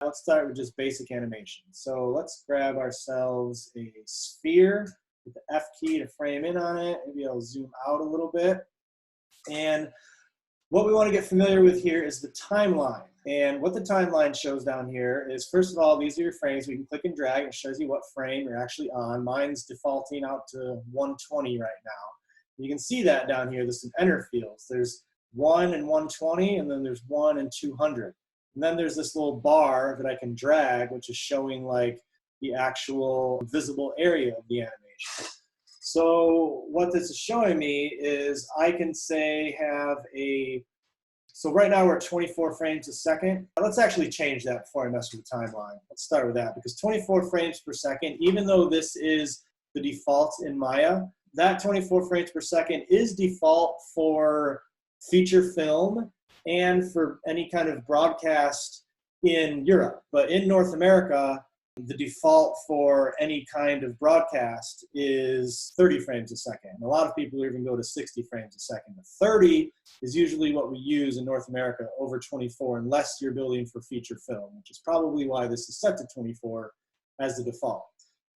Let's start with just basic animation. So let's grab ourselves a sphere, hit the F key to frame in on it. Maybe I'll zoom out a little bit. And what we want to get familiar with here is the timeline. And what the timeline shows down here is, first of all, these are your frames. We can click and drag. It shows you what frame you're actually on. Mine's defaulting out to 120 right now. You can see that down here. There's some enter fields. There's 1 and 120, and then there's 1 and 200. And then there's this little bar that I can drag, which is showing like the actual visible area of the animation. So what this is showing me is I can say have a, so right now we're at 24 frames a second. Let's actually change that before I mess with the timeline. Let's start with that, because 24 frames per second, even though this is the default in Maya, that 24 frames per second is default for feature film and for any kind of broadcast in Europe. But in North America, the default for any kind of broadcast is 30 frames a second. A lot of people even go to 60 frames a second. But 30 is usually what we use in North America over 24, unless you're building for feature film, which is probably why this is set to 24 as the default.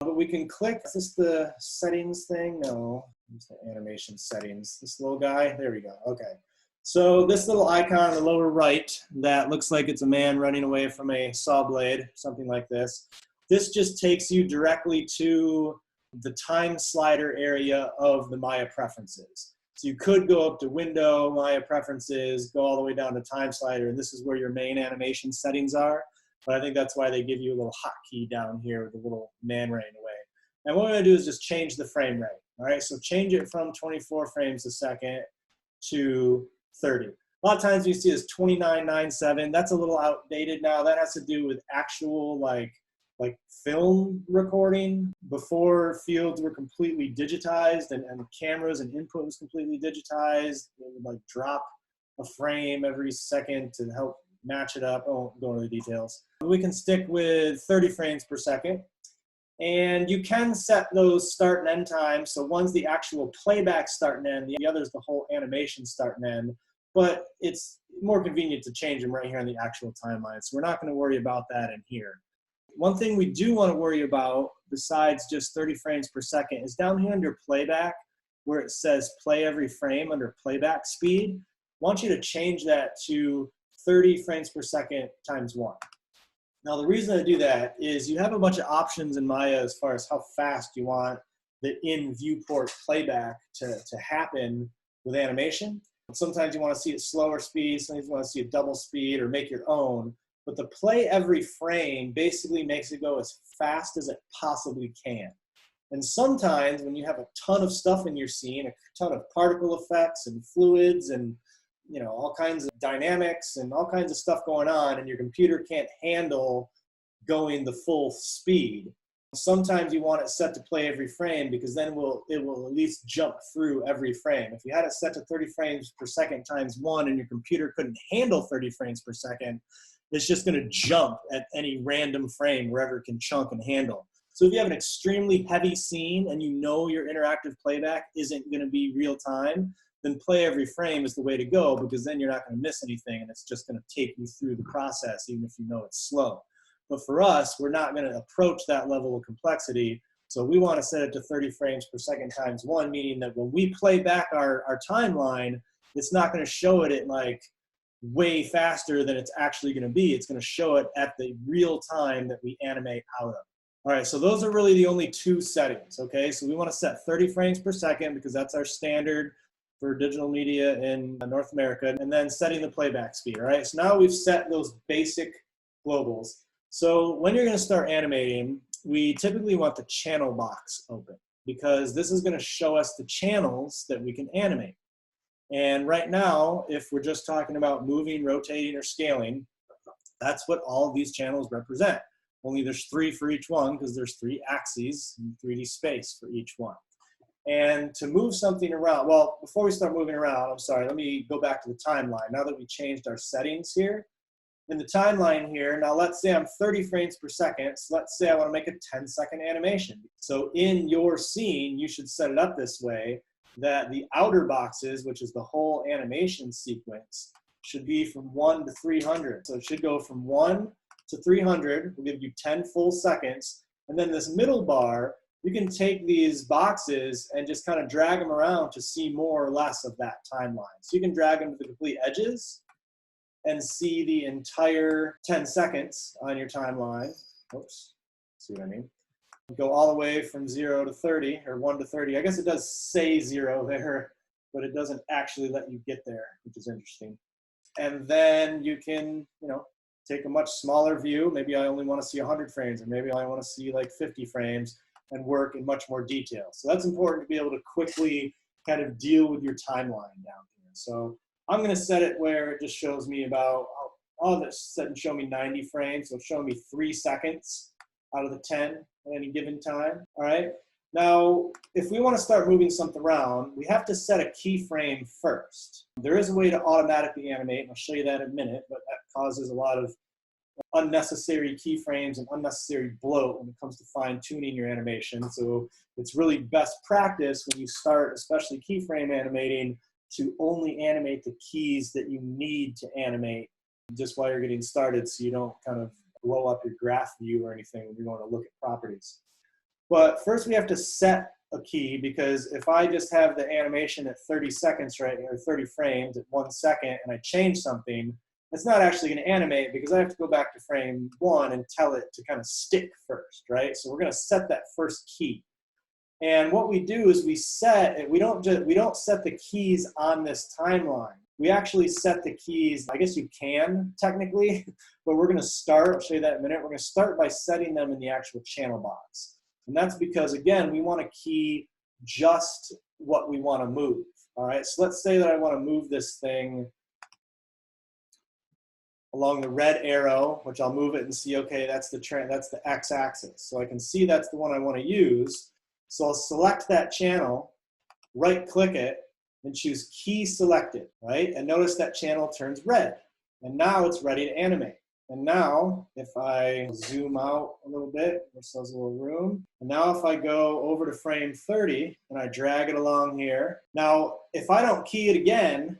But we can click, is this the settings thing? No, it's the animation settings. This little guy, there we go, okay. So this little icon in the lower right that looks like it's a man running away from a saw blade, something like this. This just takes you directly to the time slider area of the Maya preferences. So you could go up to Window, Maya Preferences, go all the way down to Time Slider, and this is where your main animation settings are. But I think that's why they give you a little hotkey down here with a little man running away. And what we're going to do is just change the frame rate. All right, so change it from 24 frames a second to 30. A lot of times you see this 29.97. That's a little outdated now. That has to do with actual like film recording. Before fields were completely digitized and cameras and input was completely digitized. They would like drop a frame every second to help match it up. I won't go into the details. We can stick with 30 frames per second. And you can set those start and end times. So one's the actual playback start and end, the other's the whole animation start and end. But it's more convenient to change them right here on the actual timeline. So we're not going to worry about that in here. One thing we do want to worry about, besides just 30 frames per second, is down here under playback, where it says play every frame under playback speed. I want you to change that to 30 frames per second times 1. Now the reason I do that is you have a bunch of options in Maya as far as how fast you want the in-viewport playback to happen with animation. Sometimes you want to see it slower speed, sometimes you want to see it double speed or make your own. But the play every frame basically makes it go as fast as it possibly can. And sometimes when you have a ton of stuff in your scene, a ton of particle effects and fluids and all kinds of dynamics and all kinds of stuff going on, and your computer can't handle going the full speed, sometimes you want it set to play every frame, because then it will at least jump through every frame. If you had it set to 30 frames per second times 1 and your computer couldn't handle 30 frames per second, it's just going to jump at any random frame wherever it can chunk and handle. So if you have an extremely heavy scene and you know your interactive playback isn't going to be real time, then play every frame is the way to go, because then you're not going to miss anything and it's just going to take you through the process even if you know it's slow. But for us, we're not going to approach that level of complexity. So we want to set it to 30 frames per second times 1, meaning that when we play back our timeline, it's not going to show it at like way faster than it's actually going to be. It's going to show it at the real time that we animate out of. All right, so those are really the only 2 settings, okay? So we want to set 30 frames per second because that's our standard for digital media in North America, and then setting the playback speed, all right? So now we've set those basic globals. So when you're going to start animating, we typically want the channel box open, because this is going to show us the channels that we can animate. And right now, if we're just talking about moving, rotating, or scaling, that's what all of these channels represent. Only there's 3 for each one, because there's 3 axes in 3D space for each one. And to move something around, well, before we start moving around, I'm sorry, let me go back to the timeline. Now that we changed our settings here, in the timeline here, now let's say I'm 30 frames per second, so let's say I want to make a 10-second animation. So in your scene, you should set it up this way, that the outer boxes, which is the whole animation sequence, should be from 1 to 300. So it should go from 1 to 300 will give you 10 full seconds. And then this middle bar, you can take these boxes and just kind of drag them around to see more or less of that timeline. So you can drag them to the complete edges and see the entire 10 seconds on your timeline. Oops, see what I mean? Go all the way from 0 to 30, or 1 to 30. I guess it does say 0 there, but it doesn't actually let you get there, which is interesting. And then you can, take a much smaller view. Maybe I only want to see 100 frames, or maybe I want to see like 50 frames and work in much more detail. So that's important to be able to quickly kind of deal with your timeline down here. So I'm going to set it where it just shows me about, I'll just set and show me 90 frames. So show me 3 seconds out of the 10 at any given time. All right. Now, if we want to start moving something around, we have to set a keyframe first. There is a way to automatically animate, and I'll show you that in a minute, but that causes a lot of unnecessary keyframes and unnecessary bloat when it comes to fine-tuning your animation. So it's really best practice when you start, especially keyframe animating, to only animate the keys that you need to animate just while you're getting started, so you don't kind of blow up your graph view or anything when you're going to look at properties. But first we have to set a key, because if I just have the animation at 30 seconds, right, or 30 frames at 1 second, and I change something, it's not actually going to animate, because I have to go back to frame 1 and tell it to kind of stick first, right? So we're going to set that first key. And what we do is we set it, we don't set the keys on this timeline. We actually set the keys, I guess you can technically, but we're going to start, I'll show you that in a minute, we're going to start by setting them in the actual channel box. And that's because, again, we want to key just what we want to move. All right, so let's say that I want to move this thing along the red arrow, which I'll move it and see, okay, that's the x-axis. So I can see that's the one I want to use. So I'll select that channel, right-click it, and choose Key Selected, right? And notice that channel turns red. And now it's ready to animate. And now, if I zoom out a little bit, there's a little room. And now if I go over to frame 30 and I drag it along here, now if I don't key it again,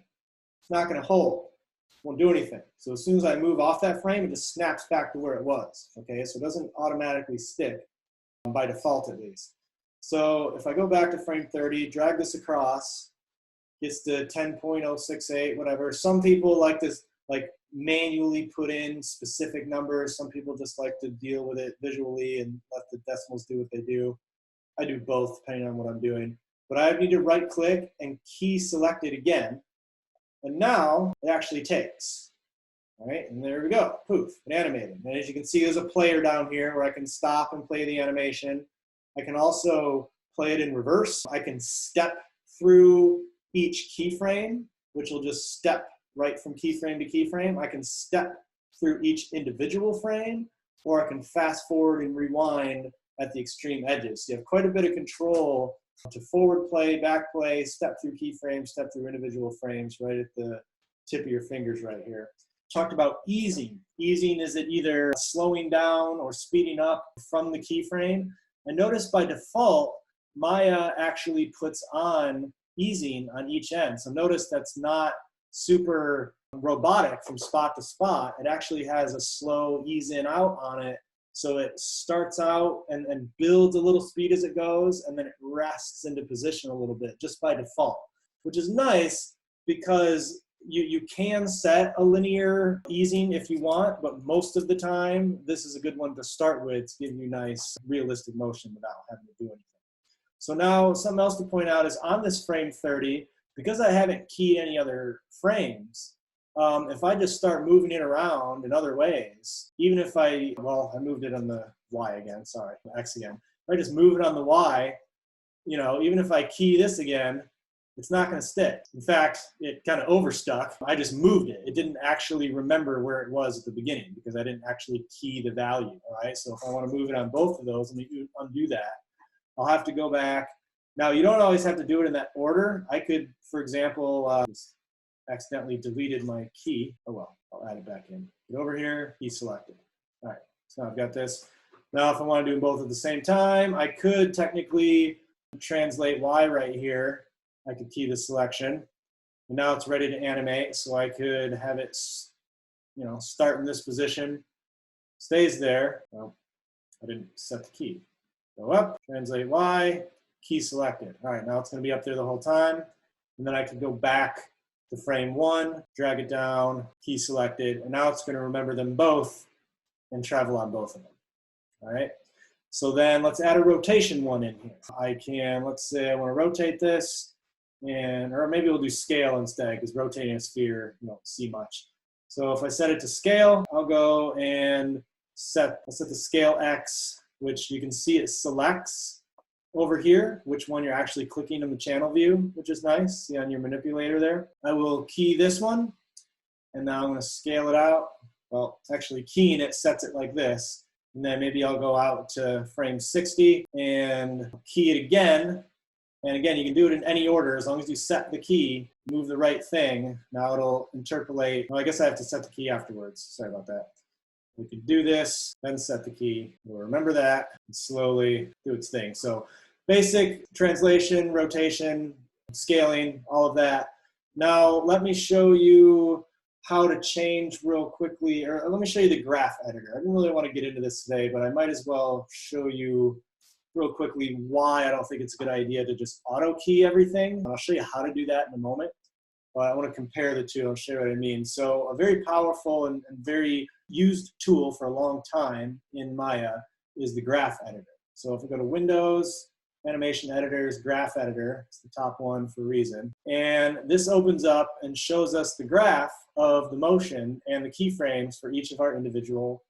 it's not going to hold. It won't do anything. So as soon as I move off that frame, it just snaps back to where it was. Okay, so it doesn't automatically stick, by default at least. So if I go back to frame 30, drag this across, gets to 10.068, whatever. Some people like this, like manually put in specific numbers. Some people just like to deal with it visually and let the decimals do what they do. I do both depending on what I'm doing. But I need to right click and key select it again. And now it actually takes. All right, and there we go, poof, it animated. And as you can see, there's a player down here where I can stop and play the animation. I can also play it in reverse. I can step through each keyframe, which will just step right from keyframe to keyframe. I can step through each individual frame, or I can fast forward and rewind at the extreme edges. So you have quite a bit of control to forward play, back play, step through keyframes, step through individual frames right at the tip of your fingers right here. Talked about easing. Easing is it either slowing down or speeding up from the keyframe. And notice by default, Maya actually puts on easing on each end. So notice that's not super robotic from spot to spot. It actually has a slow ease in out on it. So it starts out and builds a little speed as it goes, and then it rests into position a little bit just by default, which is nice because you can set a linear easing if you want, but most of the time, this is a good one to start with to give you nice realistic motion without having to do anything. So now something else to point out is on this frame 30, because I haven't keyed any other frames, if I just start moving it around in other ways, even if I moved it on the Y again, sorry, X again. If I just move it on the Y, even if I key this again, it's not going to stick. In fact, it kind of overstuck. I just moved it. It didn't actually remember where it was at the beginning because I didn't actually key the value, all right? So if I want to move it on both of those, let me undo that. I'll have to go back. Now, you don't always have to do it in that order. I could, for example, accidentally deleted my key. Oh, well, I'll add it back in. Get over here, key selected. All right, so now I've got this. Now, if I want to do them both at the same time, I could technically translate Y right here. I could key the selection, and now it's ready to animate. So I could have it, start in this position, stays there. Well, I didn't set the key. Go up, translate Y, key selected. All right, now it's going to be up there the whole time. And then I can go back to frame 1, drag it down, key selected, and now it's going to remember them both and travel on both of them. All right. So then let's add a rotation one in here. I can, let's say I want to rotate this, or maybe we'll do scale instead, because rotating a sphere, you don't see much. So if I set it to scale, I'll go and set the scale X, which you can see it selects over here which one you're actually clicking in the channel view, which is nice. See on your manipulator there. I will key this one, and now I'm going to scale it out. Well, actually keying it sets it like this, and then maybe I'll go out to frame 60 and key it again. And again, you can do it in any order as long as you set the key, move the right thing. Now it'll interpolate. Well, I guess I have to set the key afterwards. Sorry about that. We can do this, then set the key. We'll remember that and slowly do its thing. So basic translation, rotation, scaling, all of that. Now let me show you how to change real quickly, or let me show you the graph editor. I didn't really want to get into this today, but I might as well show you real quickly why I don't think it's a good idea to just auto key everything. And I'll show you how to do that in a moment. But I want to compare the two. I'll show you what I mean. So a very powerful and very used tool for a long time in Maya is the graph editor. So if we go to Windows, Animation Editors, Graph Editor, it's the top one for a reason. And this opens up and shows us the graph of the motion and the keyframes for each of our individual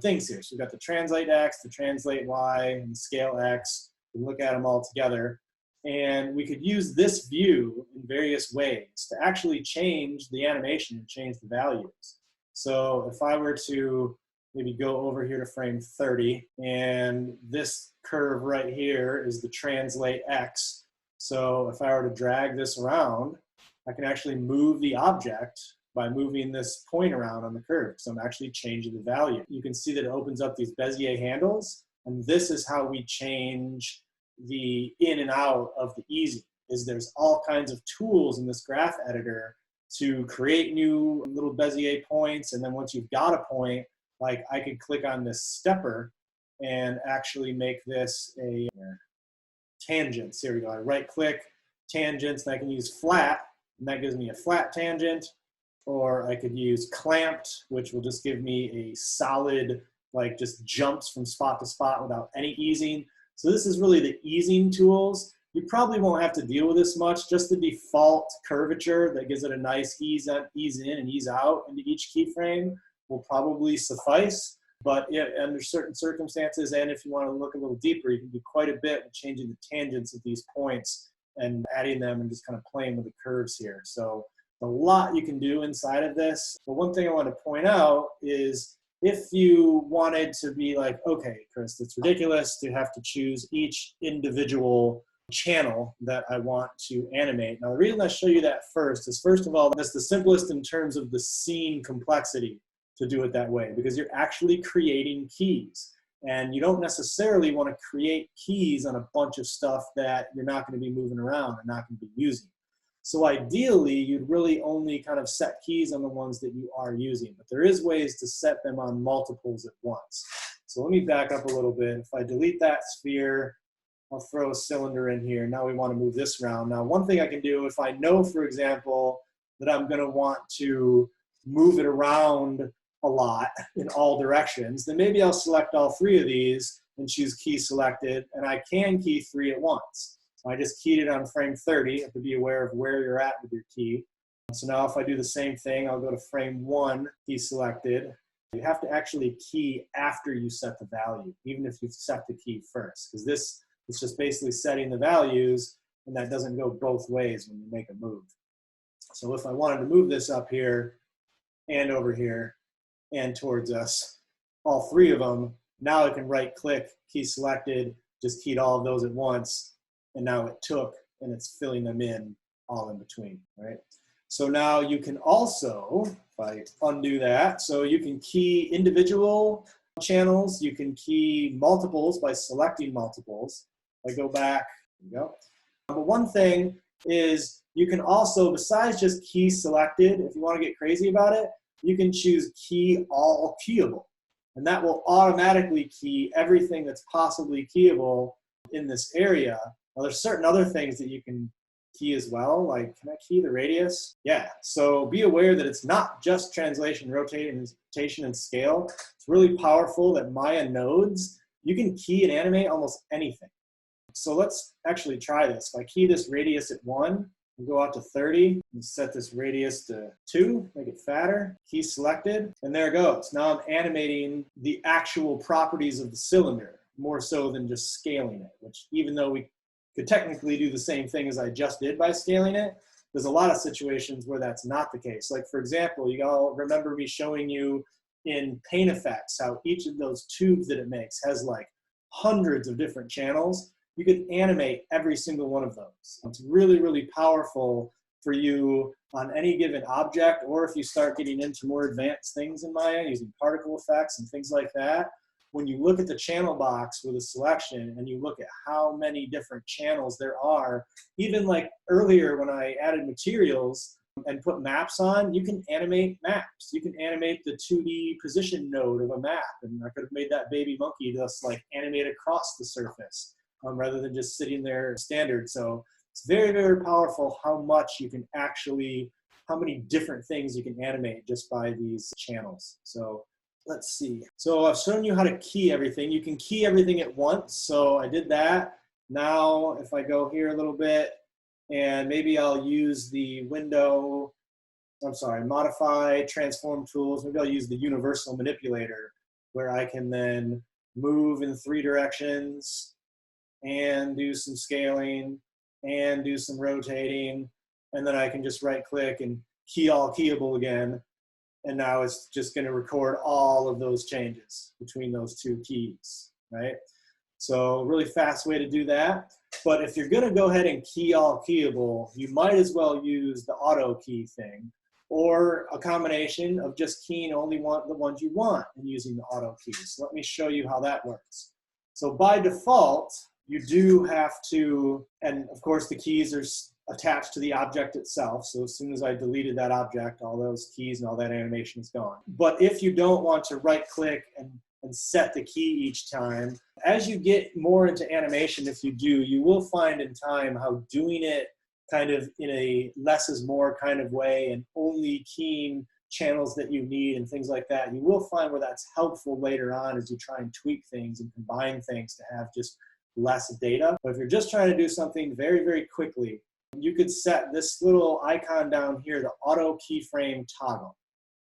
things here. So we've got the translate X, the translate Y, and the scale X. We can look at them all together. And we could use this view in various ways to actually change the animation and change the values. So if I were to maybe go over here to frame 30, and this curve right here is the translate X. So if I were to drag this around, I can actually move the object by moving this point around on the curve. So I'm actually changing the value. You can see that it opens up these Bezier handles, and this is how we change the in and out of the easing. Is there's all kinds of tools in this graph editor to create new little Bezier points, and then once you've got a point, like I could click on this stepper and actually make this a tangents. Here we go. I right click, tangents, and I can use flat, and that gives me a flat tangent. Or I could use clamped, which will just give me a solid, like just jumps from spot to spot without any easing. So this is really the easing tools. You probably won't have to deal with this much. Just the default curvature that gives it a nice ease in and ease out into each keyframe will probably suffice. But yeah, under certain circumstances, and if you want to look a little deeper, you can do quite a bit with changing the tangents of these points and adding them and just kind of playing with the curves here. So a lot you can do inside of this. But one thing I want to point out is if you wanted to be like, okay, Chris, it's ridiculous to have to choose each individual channel that I want to animate. Now, the reason I show you that first is, first of all, that's the simplest in terms of the scene complexity to do it that way, because you're actually creating keys. And you don't necessarily want to create keys on a bunch of stuff that you're not going to be moving around and not going to be using. So ideally, you'd really only kind of set keys on the ones that you are using, but there is ways to set them on multiples at once. So let me back up a little bit. If I delete that sphere, I'll throw a cylinder in here. Now we want to move this around. Now, one thing I can do, if I know, for example, that I'm going to want to move it around a lot in all directions, then maybe I'll select all three of these and choose key selected, and I can key 3 at once. I just keyed it on frame 30. You have to be aware of where you're at with your key. So now if I do the same thing, I'll go to frame 1, key selected. You have to actually key after you set the value, even if you've set the key first, because this is just basically setting the values, and that doesn't go both ways when you make a move. So if I wanted to move this up here and over here and towards us, all 3 of them, now I can right click, key selected, just keyed all of those at once. And now it took, and it's filling them in all in between, right? So now you can also, if I undo that, so you can key individual channels, you can key multiples by selecting multiples. If I go back, there you go. But one thing is you can also, besides just key selected, if you want to get crazy about it, you can choose key all keyable. and that will automatically key everything that's possibly keyable in this area. Now, there's certain other things that you can key as well, like, can I key the radius? Yeah, so be aware that it's not just translation, rotation, and scale. It's really powerful that Maya nodes, you can key and animate almost anything. So let's actually try this. If I key this radius at 1, and go out to 30, and set this radius to 2, make it fatter, key selected, and there it goes. Now I'm animating the actual properties of the cylinder, more so than just scaling it, which even though we could technically do the same thing as I just did by scaling it, there's a lot of situations where that's not the case. Like, for example, you all remember me showing you in Paint Effects how each of those tubes that it makes has like hundreds of different channels. You could animate every single one of those. It's really, really powerful for you on any given object, or if you start getting into more advanced things in Maya using particle effects and things like that. When you look at the channel box with a selection and you look at how many different channels there are, even like earlier when I added materials and put maps on, you can animate maps. You can animate the 2D position node of a map, and I could have made that baby monkey just like animate across the surface rather than just sitting there standard. So it's very, very powerful how much you can actually, how many different things you can animate just by these channels. So let's see. So I've shown you how to key everything. You can key everything at once. So I did that. Now, if I go here a little bit, and maybe I'll use the window, I'm sorry, modify, transform tools. Maybe I'll use the universal manipulator where I can then move in 3 directions and do some scaling and do some rotating. And then I can just right click and key all keyable again. And now it's just going to record all of those changes between those 2 keys, right? So really fast way to do that. But if you're going to go ahead and key all keyable, you might as well use the auto key thing, or a combination of just keying only the ones you want and using the auto keys. So let me show you how that works. So by default, you do have to, and of course the keys are attached to the object itself. So as soon as I deleted that object, all those keys and all that animation is gone. But if you don't want to right click and set the key each time, as you get more into animation, if you do, you will find in time how doing it kind of in a less is more kind of way and only keying channels that you need and things like that, you will find where that's helpful later on as you try and tweak things and combine things to have just less data. But if you're just trying to do something very, very quickly, you could set this little icon down here, the auto keyframe toggle.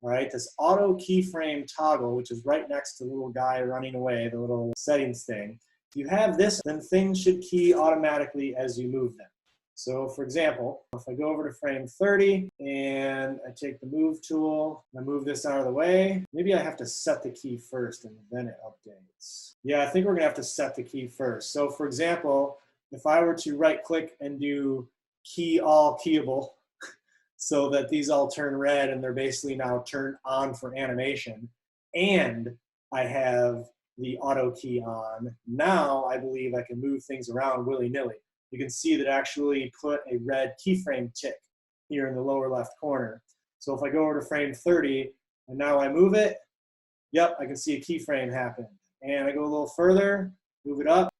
All right, this auto keyframe toggle, which is right next to the little guy running away, the little settings thing. If you have this, then things should key automatically as you move them. So for example, if I go over to frame 30 and I take the move tool, I move this out of the way, maybe I have to set the key first and then it updates. Yeah, I think we're gonna have to set the key first. So for example, if I were to right click and do key all keyable, so that these all turn red and they're basically now turned on for animation, and I have the auto key on, now I believe I can move things around willy-nilly. You can see that actually put a red keyframe tick here in the lower left corner. So if I go over to frame 30 and now I move it, yep, I can see a keyframe happen. And I go a little further, move it up,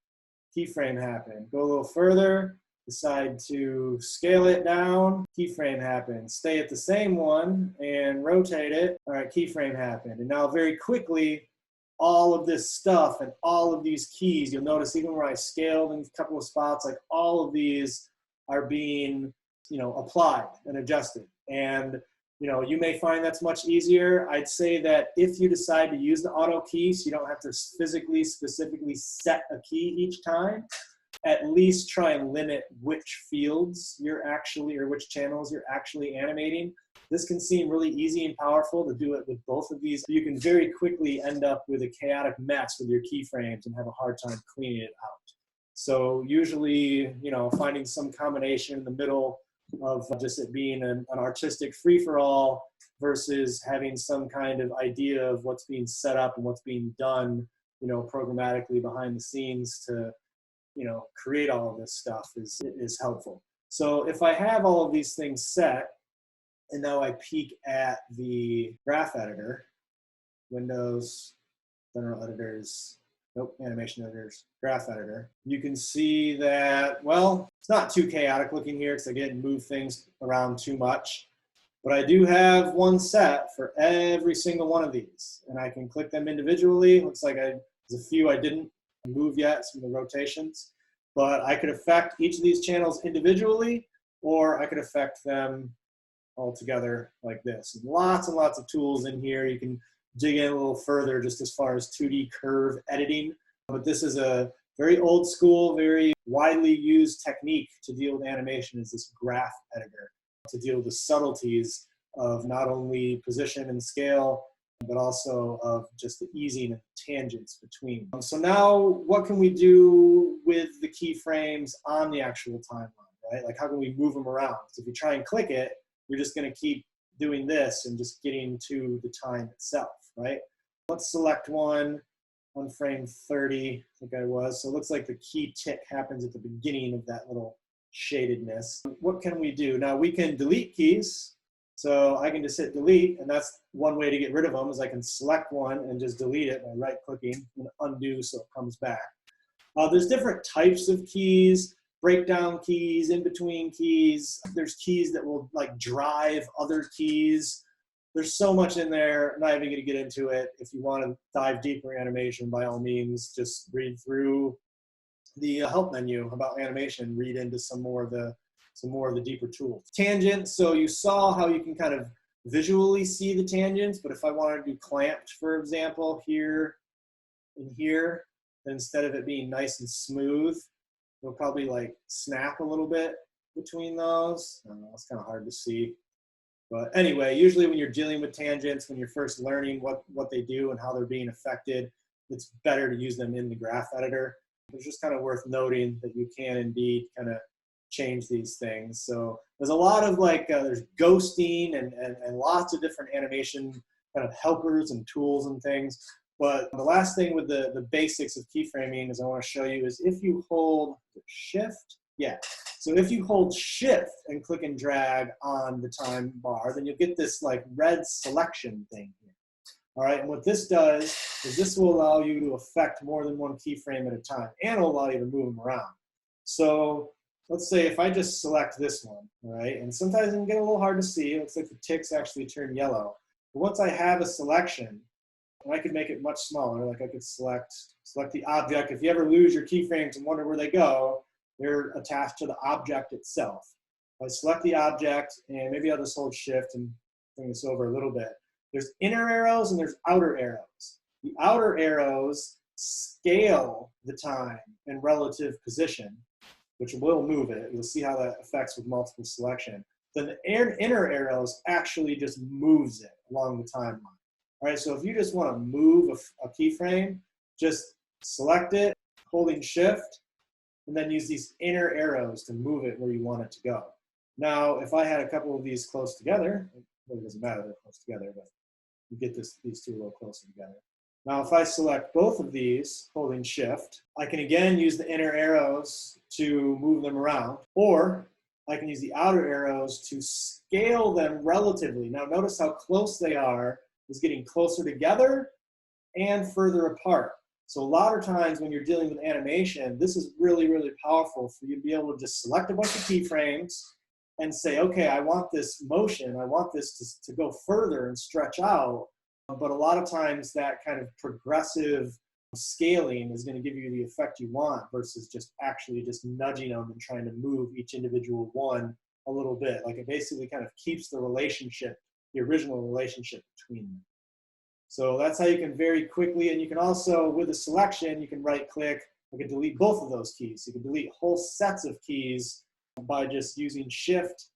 keyframe happen. Go a little further, decide to scale it down, keyframe happen. Stay at the same one and rotate it. All right, keyframe happened. And now very quickly, all of this stuff and all of these keys, you'll notice even where I scaled in a couple of spots, like all of these are being, applied and adjusted. And, you may find that's much easier. I'd say that if you decide to use the auto key, so you don't have to physically, specifically set a key each time, at least try and limit which fields you're actually, or which channels you're actually animating. This can seem really easy and powerful to do it with both of these. You can very quickly end up with a chaotic mess with your keyframes and have a hard time cleaning it out. So usually, finding some combination in the middle of just it being an artistic free-for-all versus having some kind of idea of what's being set up and what's being done, programmatically behind the scenes to create all of this stuff is helpful. So if I have all of these things set, and now I peek at the graph editor, Windows, general editors, nope, animation editors, graph editor. You can see that, well, it's not too chaotic looking here because I didn't move things around too much. But I do have one set for every single one of these, and I can click them individually. Looks like there's a few I didn't move yet, some of the rotations. But I could affect each of these channels individually, or I could affect them all together like this. And lots of tools in here. You can dig in a little further just as far as 2D curve editing. But this is a very old school, very widely used technique to deal with animation, is this graph editor, to deal with the subtleties of not only position and scale, but also of just the easing of tangents between. So now what can we do with the keyframes on the actual timeline, right? Like how can we move them around? So if you try and click it, you're just gonna keep doing this and just getting to the time itself, right? Let's select one on frame 30, I think I was. So it looks like the key tick happens at the beginning of that little shadedness. What can we do? Now we can delete keys. So I can just hit delete, and that's one way to get rid of them, is I can select one and just delete it by right-clicking and undo so it comes back. There's different types of keys, breakdown keys, in-between keys. There's keys that will like drive other keys. There's so much in there. I'm not even going to get into it. If you want to dive deeper in animation, by all means, just read through the help menu about animation, read into some more of the deeper tools. Tangents, so you saw how you can kind of visually see the tangents, but if I wanted to do clamped, for example, here and here, then instead of it being nice and smooth, it'll probably like snap a little bit between those. I don't know, it's kind of hard to see. But anyway, usually when you're dealing with tangents, when you're first learning what they do and how they're being affected, it's better to use them in the graph editor. It's just kind of worth noting that you can indeed kind of change these things. So there's a lot of like, there's ghosting and lots of different animation kind of helpers and tools and things. But the last thing with the basics of keyframing is I want to show you is if you hold shift, yeah. So if you hold shift and click and drag on the time bar, then you'll get this like red selection thing here. All right, and what this does is this will allow you to affect more than one keyframe at a time, and will allow you to move them around. So let's say if I just select this one, all right, and sometimes it can get a little hard to see. It looks like the ticks actually turn yellow. But once I have a selection, and I could make it much smaller, like I could select the object. If you ever lose your keyframes and wonder where they go, they're attached to the object itself. I select the object, and maybe I'll just hold shift and bring this over a little bit. There's inner arrows and there's outer arrows. The outer arrows scale the time in relative position, which will move it. You'll see how that affects with multiple selection. Then the inner arrows actually just moves it along the timeline. All right, so if you just want to move a keyframe, just select it, holding shift, and then use these inner arrows to move it where you want it to go. Now, if I had a couple of these close together, it really doesn't matter, they're close together, but you get these two a little closer together. Now, if I select both of these, holding shift, I can again use the inner arrows to move them around, or I can use the outer arrows to scale them relatively. Now, notice how close they are is getting closer together and further apart. So a lot of times when you're dealing with animation, this is really, really powerful for you to be able to just select a bunch of keyframes and say, okay, I want this motion, I want this to go further and stretch out. But a lot of times that kind of progressive scaling is going to give you the effect you want versus just actually just nudging them and trying to move each individual one a little bit. Like it basically kind of keeps the relationship, the original relationship between them. So that's how you can very quickly, and you can also, with a selection, you can right click, you can delete both of those keys. You can delete whole sets of keys by just using shift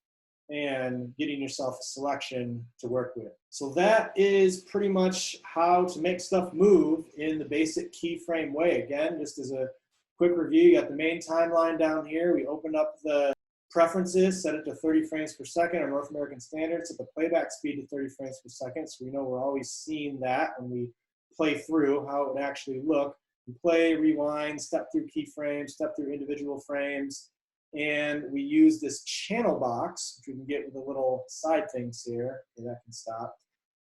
and getting yourself a selection to work with. So that is pretty much how to make stuff move in the basic keyframe way. Again, just as a quick review, you got the main timeline down here. We opened up the preferences, set it to 30 frames per second, our North American standard, set the playback speed to 30 frames per second, so we know we're always seeing that when we play through how it would actually look. We play, rewind, step through keyframes, step through individual frames, and we use this channel box, which we can get with the little side things here. Okay, that can stop.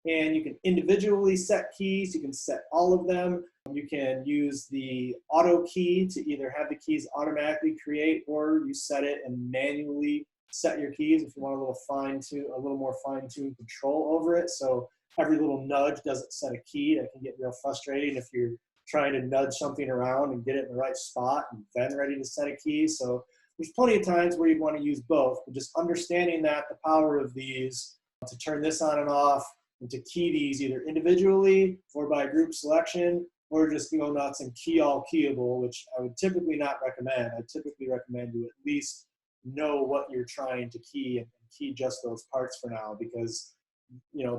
And you can individually set keys. You can set all of them. You can use the auto key to either have the keys automatically create, or you set it and manually set your keys if you want a little more fine-tuned control over it. So every little nudge doesn't set a key. That can get real frustrating if you're trying to nudge something around and get it in the right spot and then ready to set a key. So there's plenty of times where you'd want to use both, but just understanding that the power of these to turn this on and off and to key these either individually or by group selection, or just go nuts and key all keyable, which I would typically not recommend. I typically recommend you at least know what you're trying to key and key just those parts for now, because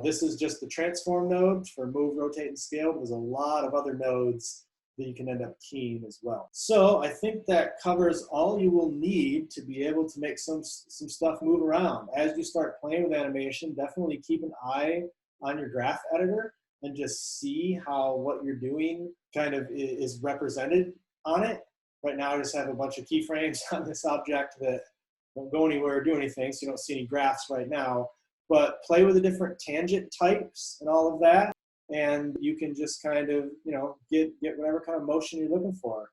this is just the transform node for move, rotate, and scale. There's a lot of other nodes that you can end up keying as well. So I think that covers all you will need to be able to make some stuff move around. As you start playing with animation, definitely keep an eye on your graph editor and just see how what you're doing kind of is represented on it. Right now I just have a bunch of keyframes on this object that won't go anywhere or do anything, so you don't see any graphs right now. But play with the different tangent types and all of that, and you can just kind of, get whatever kind of motion you're looking for.